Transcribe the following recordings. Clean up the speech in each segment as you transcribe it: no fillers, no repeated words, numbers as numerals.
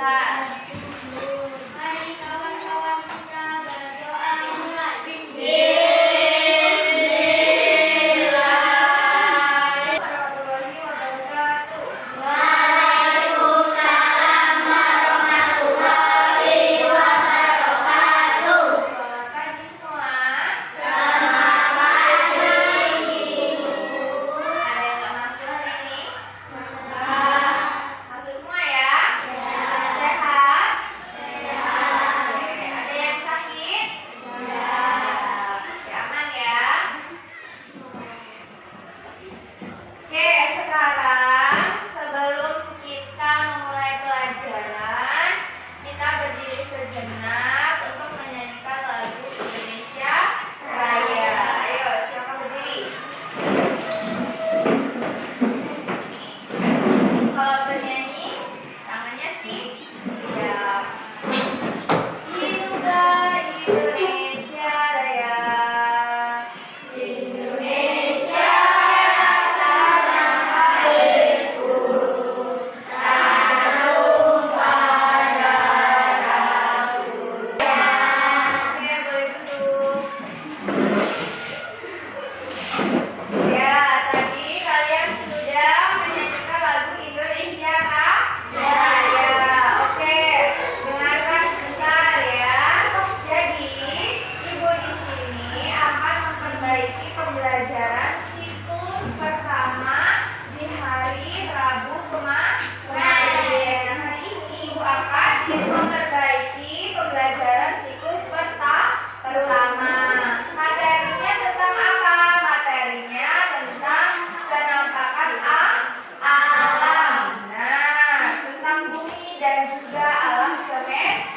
sebentar. Mari kawan-kawan kita berdoa mulai. Warahmatullahi wabarakatuh. Waalaikumsalam warahmatullahi wabarakatuh. Selamat pagi semua. Selamat pagi. Ada yang nggak masuk hari ini? Enggak. Masuk semua ya? Ya. Sehat? Sehat. Oke. Ada yang sakit? Ya. Oke, aman ya? Oke, sekarang sebelum kita memulai pelajaran, kita berdiri sejenak untuk menyanyikan lagu Indonesia Raya. Ayo, siapa berdiri? Kalau bernyanyi, tangannya siap. Hiduplah Indonesia Raya. Indonesia tanah airku, tanah tumpah darahku. Oke, boleh duduk. Ya, tadi kalian sudah menyanyikan lagu Indonesia Raya. Oke, dengarkan sebentar ya. Jadi, Ibu di sini akan memperbaiki pembelajaran siklus pertama di hari Rabu kemarin. Nah, hari ini Ibu akan memperbaiki pembelajaran siklus pertama. Materinya tentang apa? Materinya tentang penampakan alam. Nah, tentang bumi dan juga alam semesta.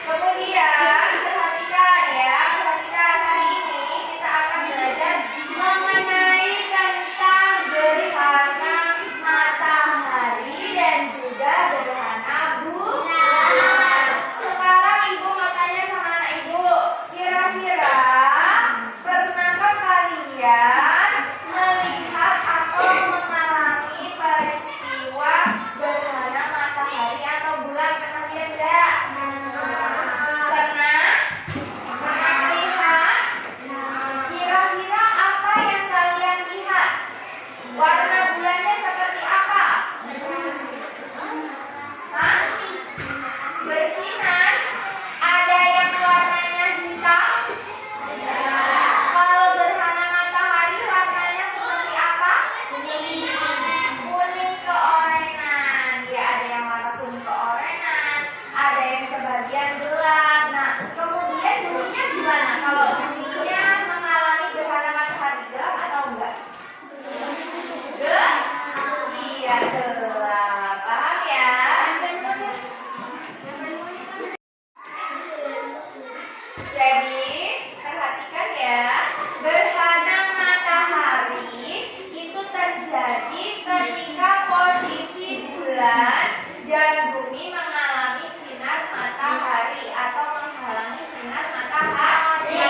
Kemudian perhatikan ya, perhatikan hari ini kita akan belajar mengenai tentang gerhana matahari dan juga gerhana bulan. Sekarang Ibu mau tanya sama anak Ibu, kira-kira pernahkah kalian melihat atau mengalami peristiwa gerhana matahari atau bulan? Pernah lihat nggak? Pernah? Pernah melihat? Kira-kira apa yang kalian lihat? Warna bulannya seperti apa? Hah? Bersinar? Ada yang warnanya hitam? Kalau gerhana matahari warnanya seperti apa? Kuning keorengan. Ya, ada yang warna kuning keorengan, ada yang sebagian gelap. Nah, kemudian buminya gimana? Kalau buminya mengalami gerhana matahari, gelap atau enggak? Gelap? Iya, gelap. Paham ya? Jadi, perhatikan ya, gerhana matahari itu terjadi ketika posisi bulan dan bumi mengalami sinar matahari atau menghalangi sinar matahari.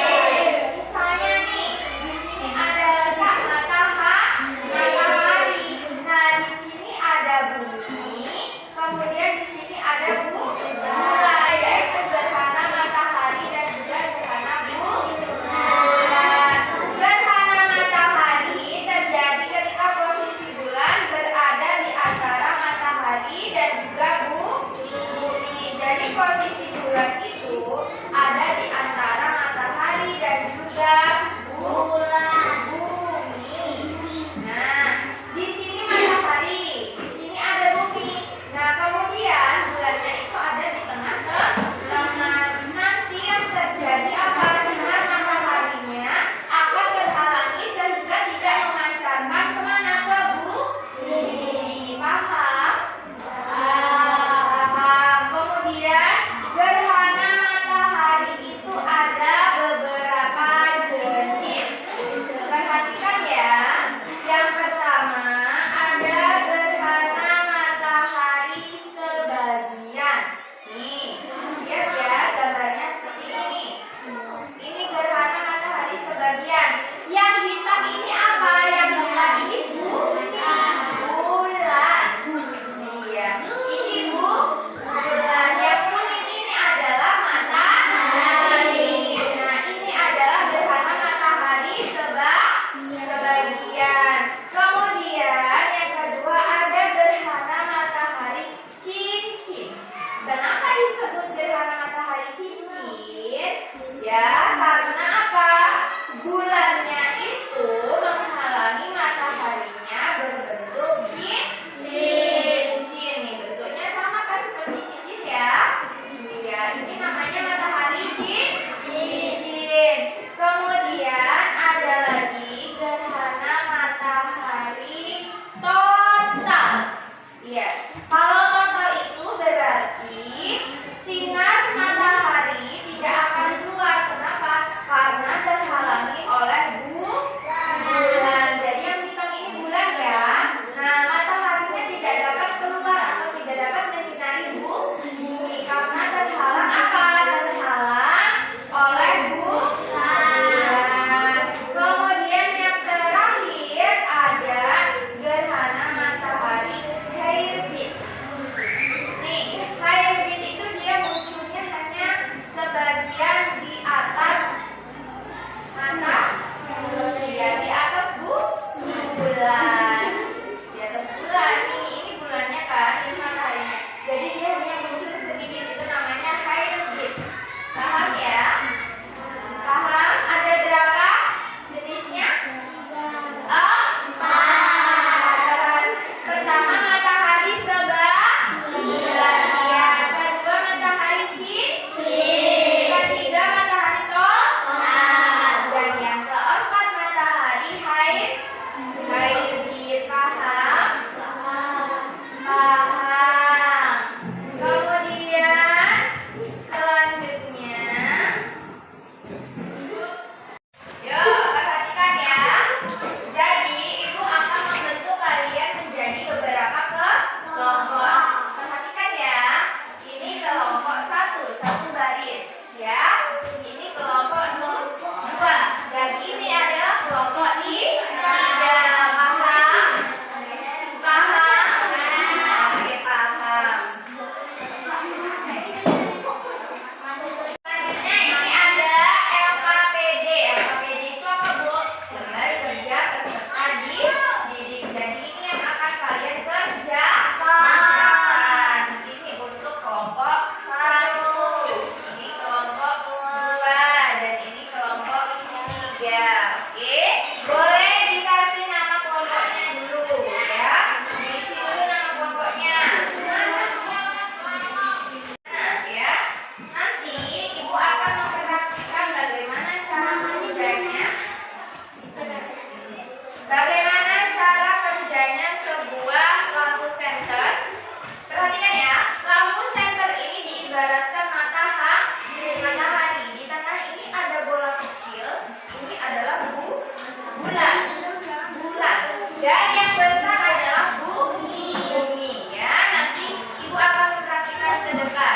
Misalnya nih, di sini ada letak matahari. Nah, di sini ada bumi, kemudian di sini ada bulan, yaitu gerhana matahari dan juga gerhana bulan. Gerhana matahari terjadi ketika posisi bulan berada di antara matahari dan juga bumi. Jadi posisi bulan itu ada di antara matahari dan juga bumi. Nah, di sini matahari, di sini ada bumi. Nah, kemudian bulannya itu ada di tengah-tengah. Nanti yang terjadi apa? Sinar mataharinya akan terhalangi sehingga tidak memancarkan kemana? Ke bumi. Paham? Paham. Kemudian gerhana sedekah.